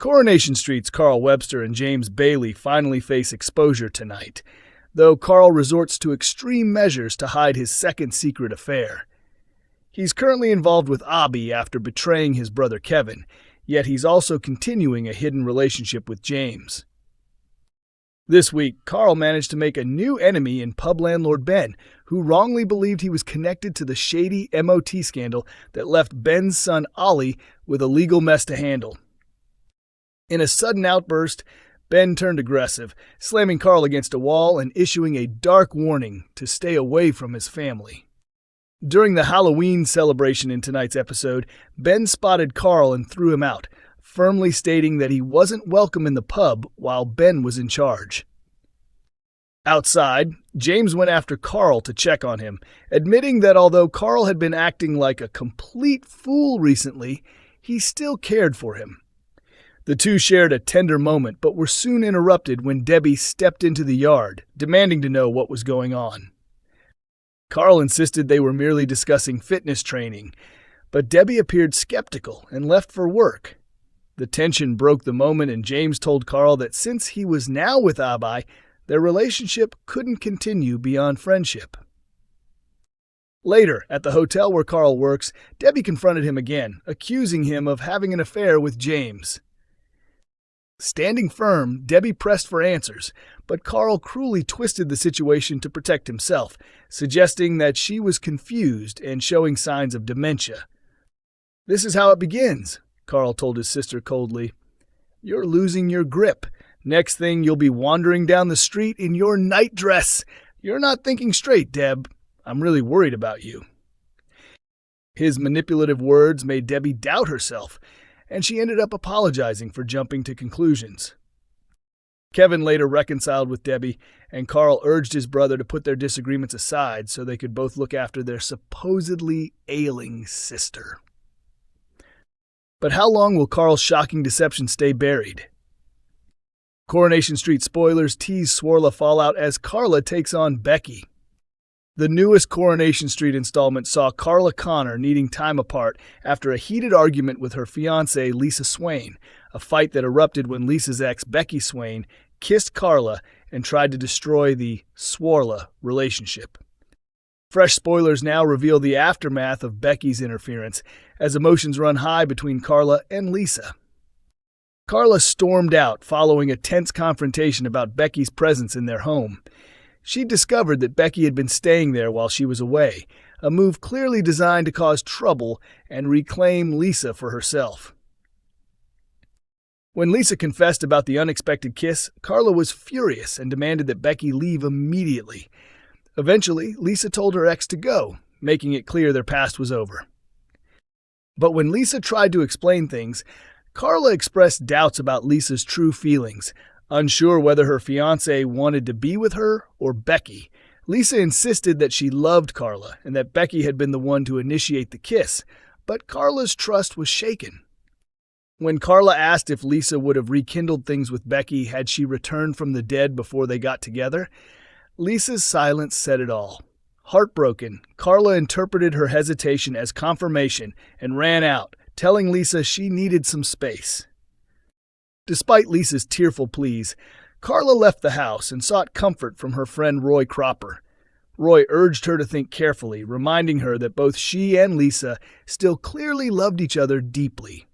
Coronation Street's Carl Webster and James Bailey finally face exposure tonight, though Carl resorts to extreme measures to hide his second secret affair. He's currently involved with Abi after betraying his brother Kevin, yet he's also continuing a hidden relationship with James. This week, Carl managed to make a new enemy in pub landlord Ben, who wrongly believed he was connected to the shady MOT scandal that left Ben's son Ollie with a legal mess to handle. In a sudden outburst, Ben turned aggressive, slamming Carl against a wall and issuing a dark warning to stay away from his family. During the Halloween celebration in tonight's episode, Ben spotted Carl and threw him out, firmly stating that he wasn't welcome in the pub while Ben was in charge. Outside, James went after Carl to check on him, admitting that although Carl had been acting like a complete fool recently, he still cared for him. The two shared a tender moment, but were soon interrupted when Debbie stepped into the yard, demanding to know what was going on. Carl insisted they were merely discussing fitness training, but Debbie appeared skeptical and left for work. The tension broke the moment, and James told Carl that since he was now with Abi, their relationship couldn't continue beyond friendship. Later, at the hotel where Carl works, Debbie confronted him again, accusing him of having an affair with James. Standing firm, Debbie pressed for answers, but Carl cruelly twisted the situation to protect himself, suggesting that she was confused and showing signs of dementia. "This is how it begins," Carl told his sister coldly. "You're losing your grip. Next thing, you'll be wandering down the street in your nightdress. You're not thinking straight, Deb. I'm really worried about you." His manipulative words made Debbie doubt herself, and she ended up apologizing for jumping to conclusions. Kevin later reconciled with Debbie, and Carl urged his brother to put their disagreements aside so they could both look after their supposedly ailing sister. But how long will Carl's shocking deception stay buried? Coronation Street spoilers tease Swarla fallout as Carla takes on Becky. The newest Coronation Street installment saw Carla Connor needing time apart after a heated argument with her fiancée Lisa Swain, a fight that erupted when Lisa's ex Becky Swain kissed Carla and tried to destroy the Swarla relationship. Fresh spoilers now reveal the aftermath of Becky's interference, as emotions run high between Carla and Lisa. Carla stormed out following a tense confrontation about Becky's presence in their home. She discovered that Becky had been staying there while she was away, a move clearly designed to cause trouble and reclaim Lisa for herself. When Lisa confessed about the unexpected kiss, Carla was furious and demanded that Becky leave immediately. Eventually, Lisa told her ex to go, making it clear their past was over. But when Lisa tried to explain things, Carla expressed doubts about Lisa's true feelings. Unsure whether her fiancé wanted to be with her or Becky, Lisa insisted that she loved Carla and that Becky had been the one to initiate the kiss, but Carla's trust was shaken. When Carla asked if Lisa would have rekindled things with Becky had she returned from the dead before they got together, Lisa's silence said it all. Heartbroken, Carla interpreted her hesitation as confirmation and ran out, telling Lisa she needed some space. Despite Lisa's tearful pleas, Carla left the house and sought comfort from her friend Roy Cropper. Roy urged her to think carefully, reminding her that both she and Lisa still clearly loved each other deeply.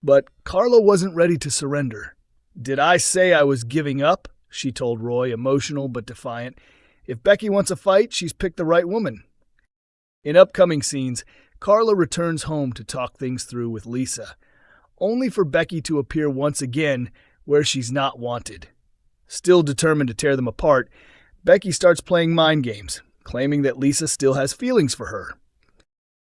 But Carla wasn't ready to surrender. "Did I say I was giving up?" she told Roy, emotional but defiant. "If Becky wants a fight, she's picked the right woman." In upcoming scenes, Carla returns home to talk things through with Lisa, only for Becky to appear once again where she's not wanted. Still determined to tear them apart, Becky starts playing mind games, claiming that Lisa still has feelings for her.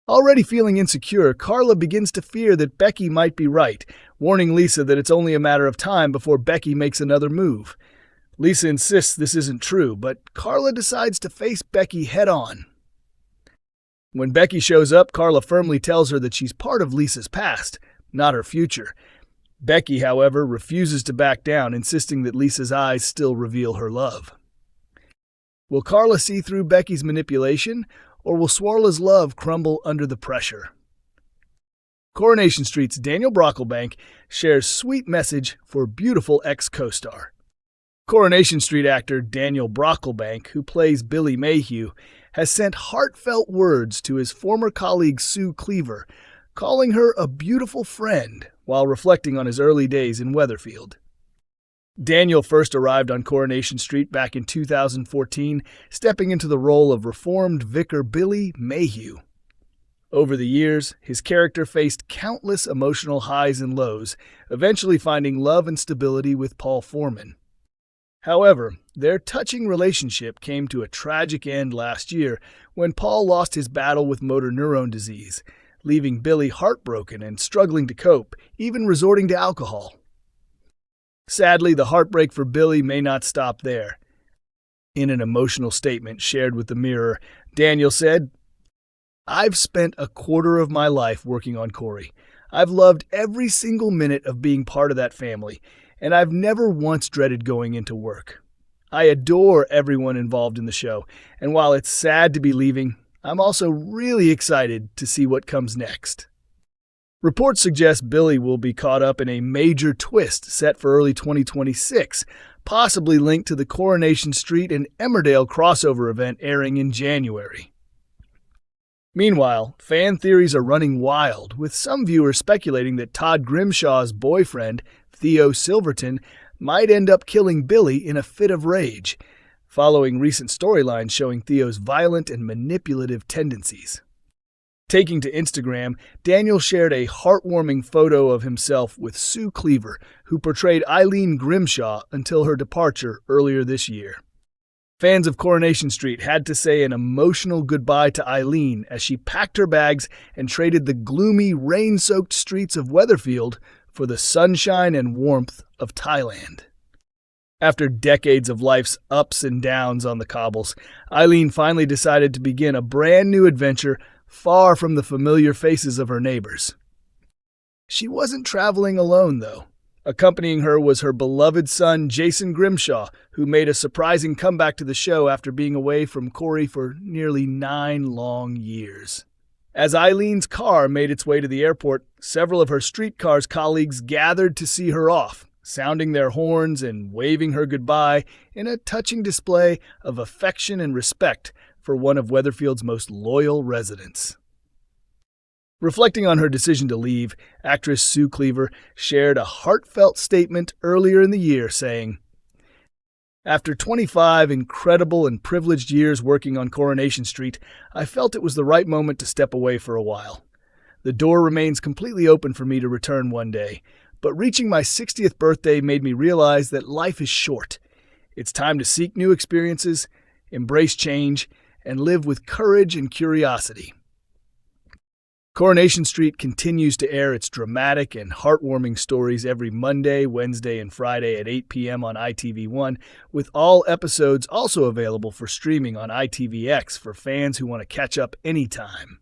Already feeling insecure, Carla begins to fear that Becky might be right, warning Lisa that it's only a matter of time before Becky makes another move. Lisa insists this isn't true, but Carla decides to face Becky head-on. When Becky shows up, Carla firmly tells her that she's part of Lisa's past, not her future. Becky, however, refuses to back down, insisting that Lisa's eyes still reveal her love. Will Carla see through Becky's manipulation, or will Swarla's love crumble under the pressure? Coronation Street's Daniel Brocklebank shares sweet message for beautiful ex-co-star. Coronation Street actor Daniel Brocklebank, who plays Billy Mayhew, has sent heartfelt words to his former colleague Sue Cleaver, calling her a beautiful friend while reflecting on his early days in Weatherfield. Daniel first arrived on Coronation Street back in 2014, stepping into the role of reformed vicar Billy Mayhew. Over the years, his character faced countless emotional highs and lows, eventually finding love and stability with Paul Foreman. However, their touching relationship came to a tragic end last year when Paul lost his battle with motor neurone disease, leaving Billy heartbroken and struggling to cope, even resorting to alcohol. Sadly, the heartbreak for Billy may not stop there. In an emotional statement shared with the Mirror, Daniel said, "I've spent a quarter of my life working on Corey. I've loved every single minute of being part of that family, and I've never once dreaded going into work. I adore everyone involved in the show, and while it's sad to be leaving, I'm also really excited to see what comes next." Reports suggest Billy will be caught up in a major twist set for early 2026, possibly linked to the Coronation Street and Emmerdale crossover event airing in January. Meanwhile, fan theories are running wild, with some viewers speculating that Todd Grimshaw's boyfriend, Theo Silverton, might end up killing Billy in a fit of rage, following recent storylines showing Theo's violent and manipulative tendencies. Taking to Instagram, Daniel shared a heartwarming photo of himself with Sue Cleaver, who portrayed Eileen Grimshaw until her departure earlier this year. Fans of Coronation Street had to say an emotional goodbye to Eileen as she packed her bags and traded the gloomy, rain-soaked streets of Weatherfield for the sunshine and warmth of Thailand. After decades of life's ups and downs on the Cobbles, Eileen finally decided to begin a brand new adventure far from the familiar faces of her neighbors. She wasn't traveling alone, though. Accompanying her was her beloved son, Jason Grimshaw, who made a surprising comeback to the show after being away from Corey for nearly 9 long years. As Eileen's car made its way to the airport, several of her streetcars colleagues gathered to see her off, sounding their horns and waving her goodbye in a touching display of affection and respect for one of Weatherfield's most loyal residents. Reflecting on her decision to leave, actress Sue Cleaver shared a heartfelt statement earlier in the year saying, "After 25 incredible and privileged years working on Coronation Street, I felt it was the right moment to step away for a while. The door remains completely open for me to return one day, but reaching my 60th birthday made me realize that life is short. It's time to seek new experiences, embrace change, and live with courage and curiosity." Coronation Street continues to air its dramatic and heartwarming stories every Monday, Wednesday, and Friday at 8 p.m. on ITV1, with all episodes also available for streaming on ITVX for fans who want to catch up anytime.